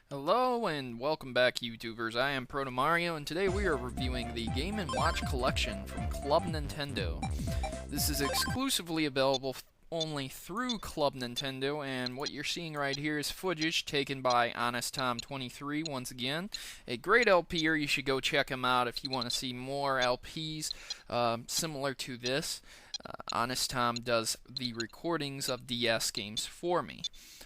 Hello and welcome back, YouTubers. I am Protomario, and today we are reviewing the Game & Watch Collection from Club Nintendo. This is exclusively available only through Club Nintendo, and what you're seeing right here is footage taken by Honest Tom 23 once again. A great LPer. You should go check him out if you want to see more LPs similar to this. Honest Tom does the recordings of DS games for me.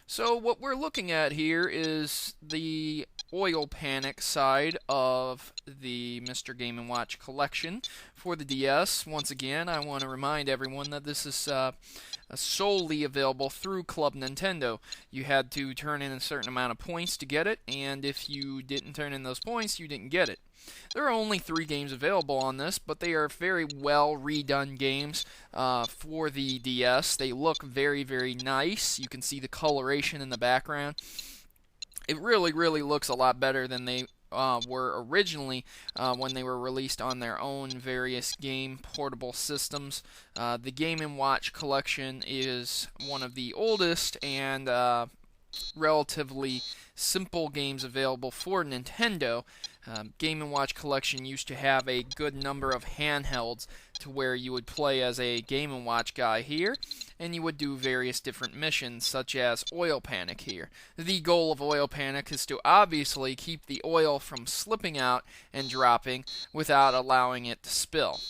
So what we're looking at here is the oil panic side of the Mr. Game & Watch collection for the DS. Once again, I want to remind everyone that this is solely available through Club Nintendo. You had to turn in a certain amount of points to get it, and if you didn't turn in those points, you didn't get it. There are only 3 games available on this, but they are very well redone games for the DS. They look very, very nice. You can see the coloration in the background. It really, really looks a lot better than they were originally when they were released on their own various game portable systems. The Game & Watch collection is one of the oldest and relatively simple games available for Nintendo. Game & Watch collection used to have a good number of handhelds to where you would play as a Game & Watch guy here, and you would do various different missions such as Oil Panic here. The goal of Oil Panic is to obviously keep the oil from slipping out and dropping without allowing it to spill.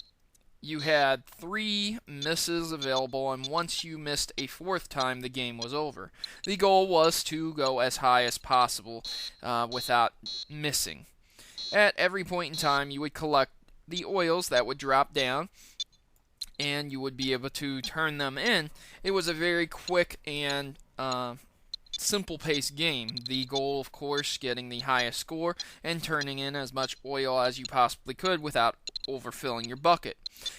You had 3 misses available, and once you missed a 4th time, the game was over. The goal was to go as high as possible without missing. At every point in time, you would collect the oils that would drop down, and you would be able to turn them in. It was a very quick and simple-paced game. The goal, of course, getting the highest score and turning in as much oil as you possibly could without overfilling your bucket.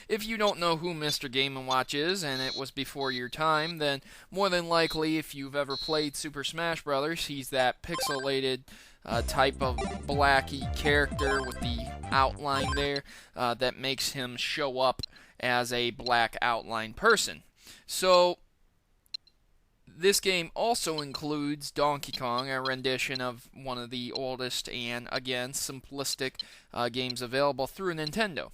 If you don't know who Mr. Game & Watch is, and it was before your time, then more than likely, if you've ever played Super Smash Bros., he's that pixelated type of blacky character with the outline there that makes him show up as a black outline person. So this game also includes Donkey Kong, a rendition of one of the oldest and, again, simplistic games available through Nintendo.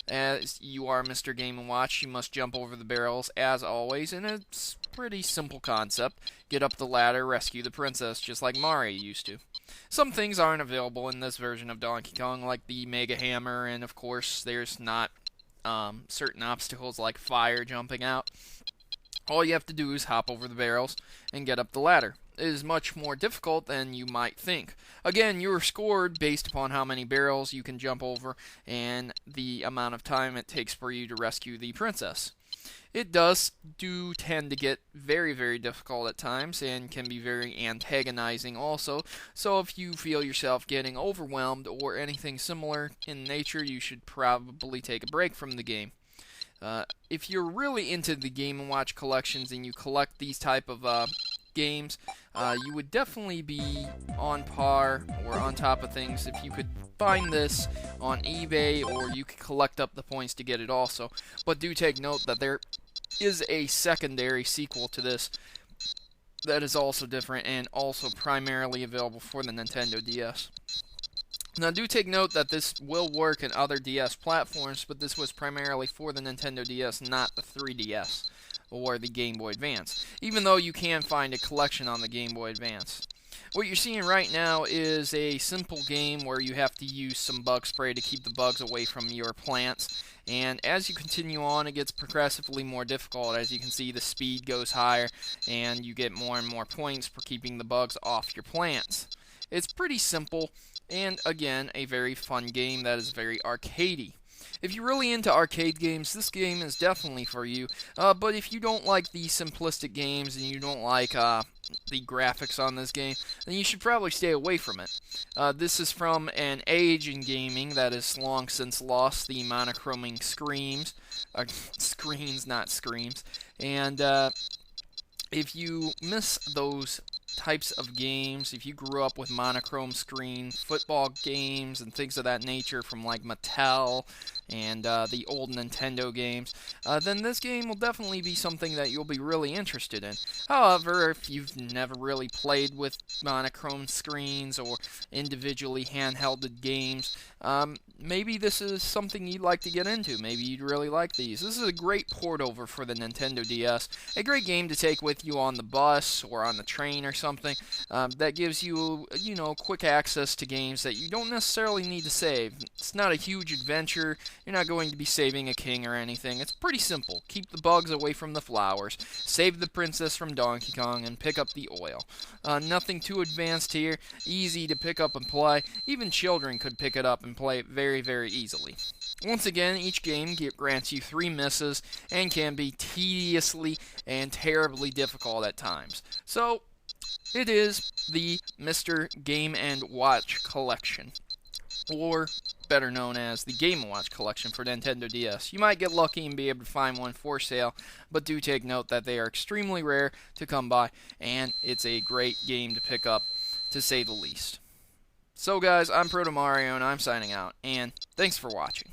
As you are Mr. Game & Watch, you must jump over the barrels, as always, and it's a pretty simple concept. Get up the ladder, rescue the princess, just like Mario used to. Some things aren't available in this version of Donkey Kong, like the Mega Hammer, and of course, there's not certain obstacles like fire jumping out. All you have to do is hop over the barrels and get up the ladder. It is much more difficult than you might think. Again, you are scored based upon how many barrels you can jump over and the amount of time it takes for you to rescue the princess. It does tend to get very, very difficult at times and can be very antagonizing also. So if you feel yourself getting overwhelmed or anything similar in nature, you should probably take a break from the game. If you're really into the Game & Watch collections and you collect these type of games, you would definitely be on par or on top of things if you could find this on eBay, or you could collect up the points to get it also. But do take note that there is a secondary sequel to this that is also different and also primarily available for the Nintendo DS. Now, do take note that this will work in other DS platforms, but this was primarily for the Nintendo DS, not the 3DS or the Game Boy Advance, even though you can find a collection on the Game Boy Advance. What you're seeing right now is a simple game where you have to use some bug spray to keep the bugs away from your plants, and as you continue on, it gets progressively more difficult. As you can see, the speed goes higher, and you get more and more points for keeping the bugs off your plants. It's pretty simple, and again, a very fun game that is very arcadey. If you're really into arcade games, this game is definitely for you. But if you don't like the simplistic games and you don't like the graphics on this game, then you should probably stay away from it. This is from an age in gaming that has long since lost the monochroming screens, not screams. And if you miss those types of games, if you grew up with monochrome screen football games and things of that nature from like Mattel and the old Nintendo games, then this game will definitely be something that you'll be really interested in. However, if you've never really played with monochrome screens or individually handhelded games, maybe this is something you'd like to get into. Maybe you'd really like these. This is a great port over for the Nintendo DS. A great game to take with you on the bus or on the train or something. That gives you, quick access to games that you don't necessarily need to save. It's not a huge adventure. You're not going to be saving a king or anything. It's pretty simple. Keep the bugs away from the flowers, save the princess from Donkey Kong, and pick up the oil. Nothing too advanced here. Easy to pick up and play. Even children could pick it up and play it very, very easily. Once again, each game grants you 3 misses and can be tediously and terribly difficult at times. So, it is the Mr. Game & Watch Collection, or better known as the Game & Watch Collection for Nintendo DS. You might get lucky and be able to find one for sale, but do take note that they are extremely rare to come by, and it's a great game to pick up, to say the least. So guys, I'm Protomario, and I'm signing out, and thanks for watching.